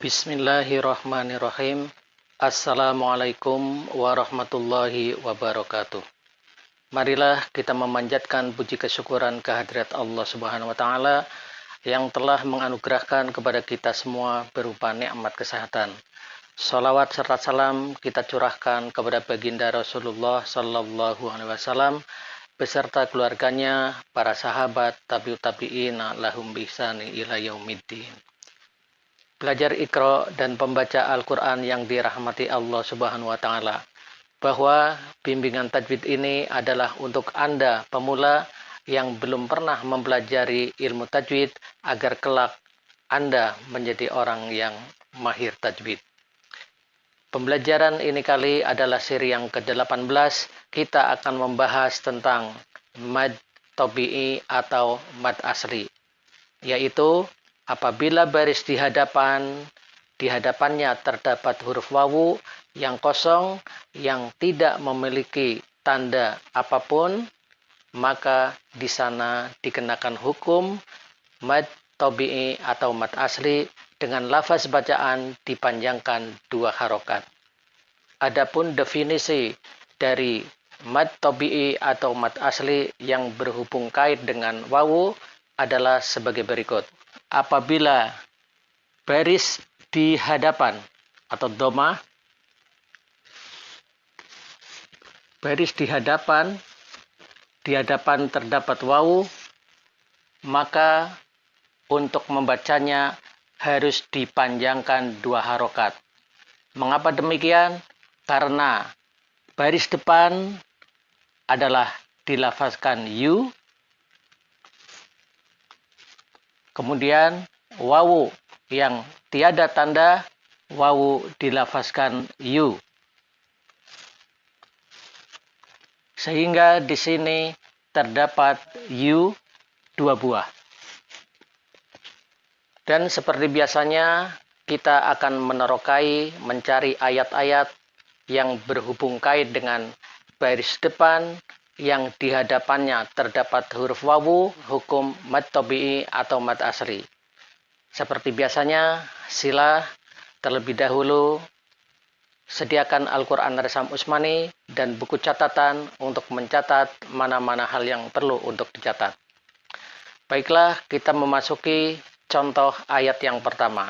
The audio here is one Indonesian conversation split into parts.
Bismillahirrahmanirrahim. Assalamualaikum warahmatullahi wabarakatuh. Marilah kita memanjatkan puji kesyukuran kehadirat Allah Subhanahu wa taala yang telah menganugerahkan kepada kita semua berupa nikmat kesehatan. Salawat serta salam kita curahkan kepada baginda Rasulullah sallallahu alaihi wasallam beserta keluarganya, para sahabat, tabi'ut tabi'in lahum bi ihsani ila yaumiddin. Belajar Iqra dan pembaca Al-Quran yang dirahmati Allah Subhanahu wa taala, bahwa bimbingan tajwid ini adalah untuk Anda pemula yang belum pernah mempelajari ilmu tajwid agar kelak Anda menjadi orang yang mahir tajwid. Pembelajaran ini kali adalah seri yang ke-18. Kita akan membahas tentang mad tabi'i atau mad asli, yaitu apabila baris di hadapannya terdapat huruf wawu yang kosong yang tidak memiliki tanda apapun, maka di sana dikenakan hukum mad tabi'i atau mad asli dengan lafaz bacaan dipanjangkan 2 harokat. Adapun definisi dari mad tabi'i atau mad asli yang berhubung kait dengan wawu adalah sebagai berikut. Apabila baris di hadapan atau dhamma, baris di hadapan terdapat wawu, maka untuk membacanya harus dipanjangkan 2 harokat. Mengapa demikian? Karena baris depan adalah dilafazkan yu, kemudian wawu yang tiada tanda, wawu dilafazkan yu. Sehingga di sini terdapat yu 2 buah. Dan seperti biasanya kita akan mencari ayat-ayat yang berhubung kait dengan baris depan yang di hadapannya terdapat huruf wawu, hukum mad tabi'i atau mad asli. Seperti biasanya, sila terlebih dahulu sediakan Al-Quran Resam Usmani dan buku catatan untuk mencatat mana-mana hal yang perlu untuk dicatat. Baiklah, kita memasuki contoh ayat yang pertama.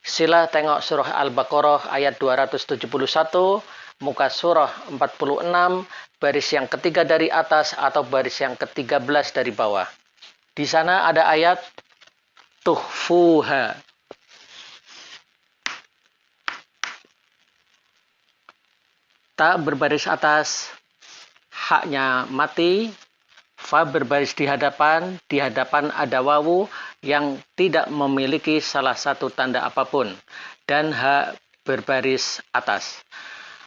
Sila tengok surah Al-Baqarah ayat 271, muka surah 46, baris yang ketiga dari atas atau baris yang ke-13 dari bawah. Di sana ada ayat tuhfuha. Ta berbaris atas, haknya mati, fa berbaris di hadapan ada wawu yang tidak memiliki salah satu tanda apapun, dan ha berbaris atas.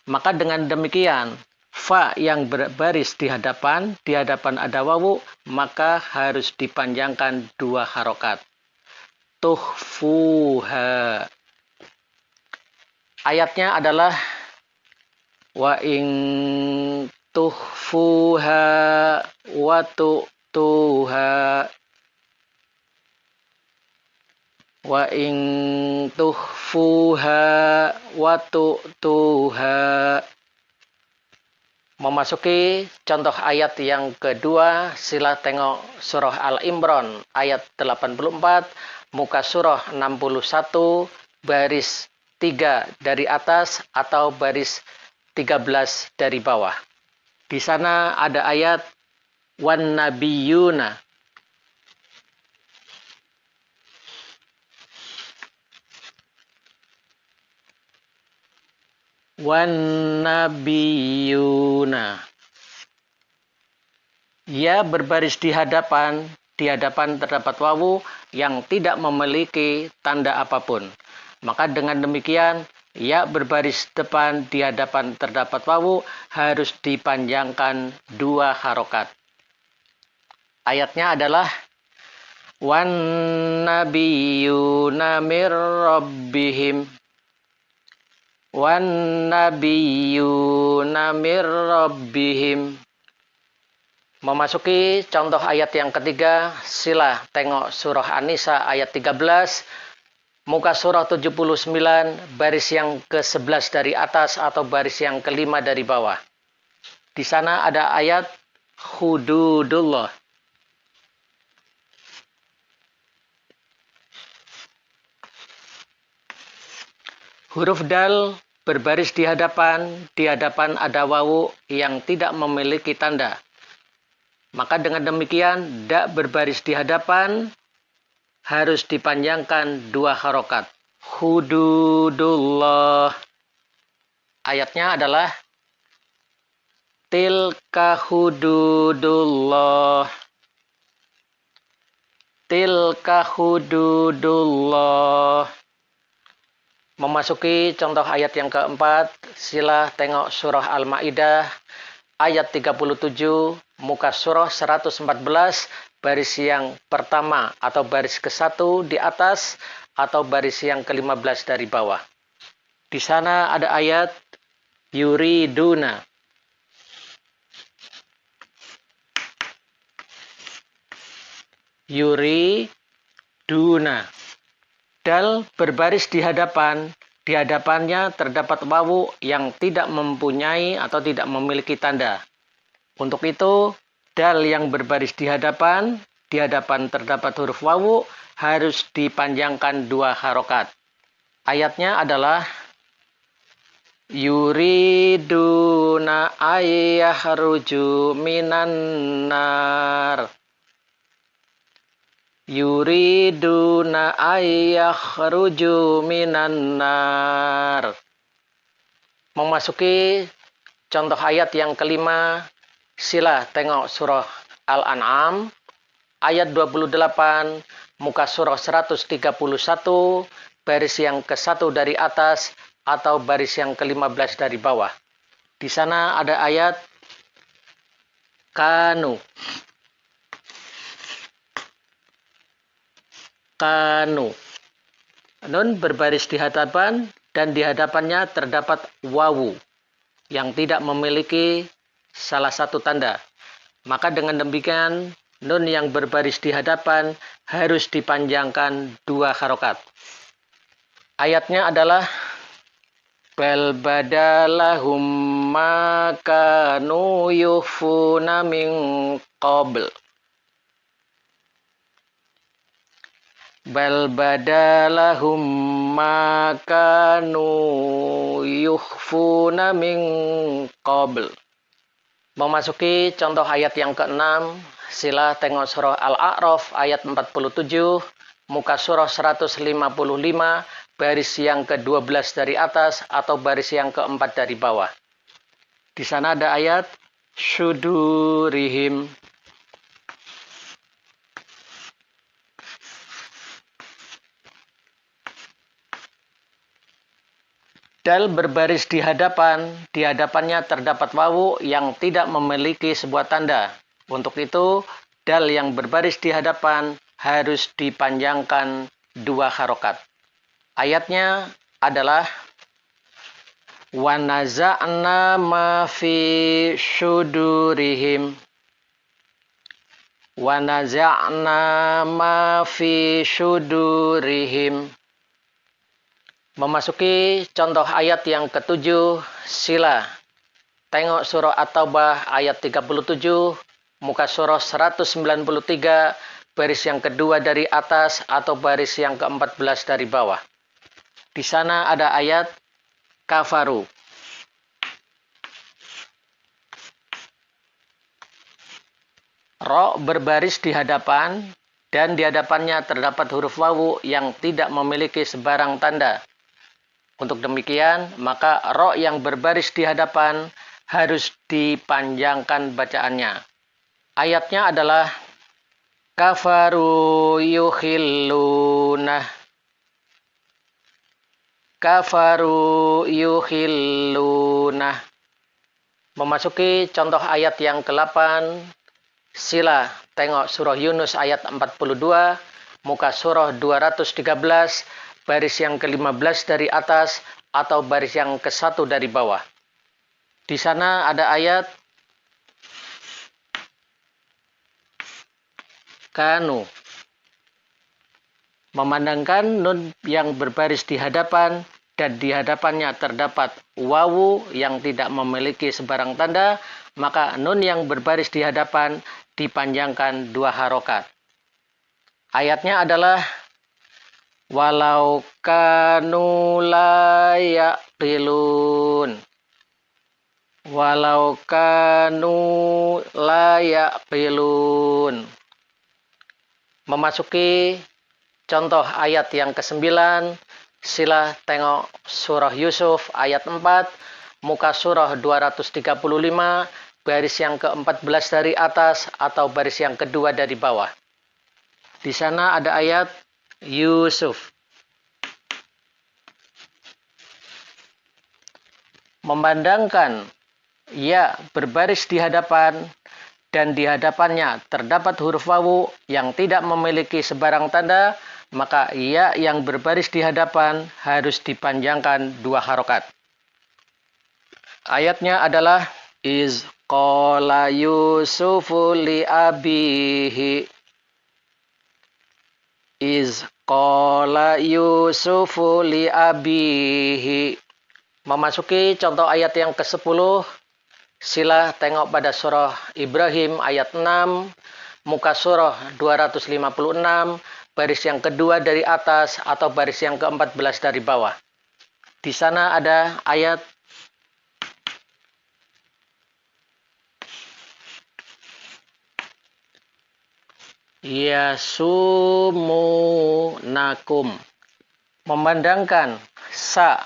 Maka dengan demikian, fa yang berbaris di hadapan ada wawu, maka harus dipanjangkan 2 harokat. Tuhfuha. Ayatnya adalah wa in tuhfuha wa tu'tuha. Wa in tuhfuha wa tu'tuha. Memasuki contoh ayat yang kedua, sila tengok surah Al-Imran ayat 84, muka surah 61, baris 3 dari atas atau baris 13 dari bawah. Di sana ada ayat wan nabiyuna. Wan nabiyuna. Ya berbaris di hadapan terdapat wawu yang tidak memiliki tanda apapun. Maka dengan demikian, ya berbaris depan di hadapan terdapat wawu harus dipanjangkan 2 harokat. Ayatnya adalah wan nabiyuna mir rabbihim. Wan nabiyuna mir rabbihim. Memasuki contoh ayat yang ketiga, sila tengok surah An-Nisa ayat 13, Muka surah 79, baris yang ke-11 dari atas atau baris yang ke-5 dari bawah. Di sana ada ayat hududullah. Huruf dal berbaris di hadapan ada wawu yang tidak memiliki tanda. Maka dengan demikian, dak berbaris di hadapan harus dipanjangkan 2 harokat. Hududullah. Ayatnya adalah tilka hududullah. Tilka hududullah. Memasuki contoh ayat yang keempat, sila tengok surah Al-Ma'idah ayat 37, muka surah 114, baris yang pertama atau baris ke-1 di atas atau baris yang ke-15 dari bawah. Di sana ada ayat yuriduna. Yuriduna. Dal berbaris di hadapannya terdapat wawu yang tidak mempunyai atau tidak memiliki tanda. Untuk itu, dal yang berbaris di hadapan terdapat huruf wawu, harus dipanjangkan 2 harokat. Ayatnya adalah yuriduna ayyahruju minan nar. Yuriduna ayyahruju minan nar. Memasuki contoh ayat yang kelima, sila tengok surah Al-An'am ayat 28, muka surah 131, baris yang ke-1 dari atas atau baris yang ke-15 dari bawah. Di sana ada ayat kanu. Kanu. Nun berbaris di hadapan dan di hadapannya terdapat wawu yang tidak memiliki salah satu tanda. Maka dengan demikian, nun yang berbaris di hadapan harus dipanjangkan 2 harokat. Ayatnya adalah bal badalahum ma kanu yufuna min qabl. Bal badalahum ma kanu yukhfuna min qabl. Memasuki contoh ayat yang ke-6, sila tengok surah Al-A'raf ayat 47, muka surah 155, baris yang ke-12 dari atas atau baris yang ke-4 dari bawah. Di sana ada ayat syudurihim. Dal berbaris di hadapannya terdapat wawu yang tidak memiliki sebuah tanda. Untuk itu, dal yang berbaris di hadapan harus dipanjangkan 2 harokat. Ayatnya adalah wa naza'na ma fi syudurihim. Wa naza'na ma fi syudurihim. Memasuki contoh ayat yang ke-7, sila tengok surah At-Taubah ayat 37, muka surah 193, baris yang kedua dari atas atau baris yang ke-14 dari bawah. Di sana ada ayat kafaru. Ro berbaris di hadapan dan di hadapannya terdapat huruf wawu yang tidak memiliki sebarang tanda. Untuk demikian, maka ro yang berbaris di hadapan harus dipanjangkan bacaannya. Ayatnya adalah kafaru yukhilluna. Kafaru yukhilluna. Memasuki contoh ayat yang ke-8, sila tengok surah Yunus ayat 42, muka surah 213, baris yang ke-15 dari atas atau baris yang ke-1 dari bawah. Di sana ada ayat kanu. Memandangkan nun yang berbaris di hadapan dan di hadapannya terdapat wawu yang tidak memiliki sebarang tanda, maka nun yang berbaris di hadapan dipanjangkan 2 harokat. Ayatnya adalah walau kanu la yaqilun. Walau kanu la yaqilun. Memasuki contoh ayat yang ke-9, sila tengok surah Yusuf ayat 4, muka surah 235, baris yang ke-14 dari atas atau baris yang kedua dari bawah. Di sana ada ayat Yusuf. Memandangkan ya berbaris di hadapan dan di hadapannya terdapat huruf wawu yang tidak memiliki sebarang tanda, maka ya yang berbaris di hadapan harus dipanjangkan 2 harokat. Ayatnya adalah iz qala Yusufu li abihi. Iz qala Yusufu li abihi. Memasuki contoh ayat yang ke-10, sila tengok pada surah Ibrahim ayat 6, muka surah 256, baris yang kedua dari atas atau baris yang ke-14 dari bawah. Di sana ada ayat yasumunakum. Memandangkan sa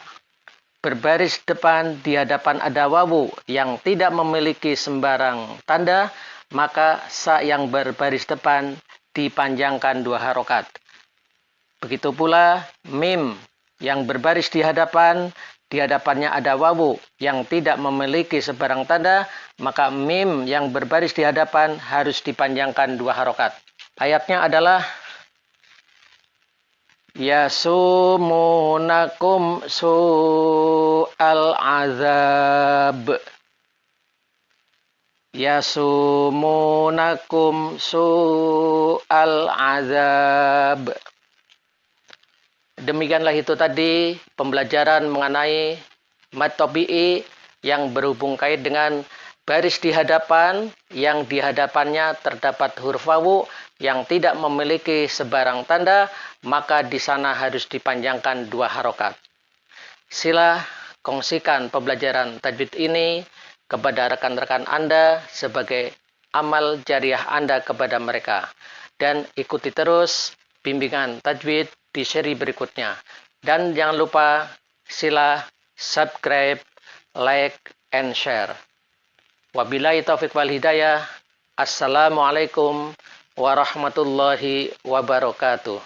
berbaris depan di hadapan ada wawu yang tidak memiliki sembarang tanda, maka sa yang berbaris depan dipanjangkan 2 harokat. Begitu pula mim yang berbaris di hadapannya ada wawu yang tidak memiliki sebarang tanda, maka mim yang berbaris di hadapan harus dipanjangkan 2 harokat. Ayatnya adalah yasumunakum su'al azab. Yasumunakum su'al azab. Demikianlah itu tadi pembelajaran mengenai mad tabi'i yang berhubung kait dengan baris di hadapan yang di hadapannya terdapat huruf wawu yang tidak memiliki sebarang tanda, maka di sana harus dipanjangkan 2 harokat. Sila kongsikan pembelajaran tajwid ini kepada rekan-rekan Anda sebagai amal jariah Anda kepada mereka. Dan ikuti terus bimbingan tajwid di seri berikutnya. Dan jangan lupa sila subscribe, like, and share. Wabillahi taufiq wal hidayah. Assalamualaikum warahmatullahi wabarakatuh.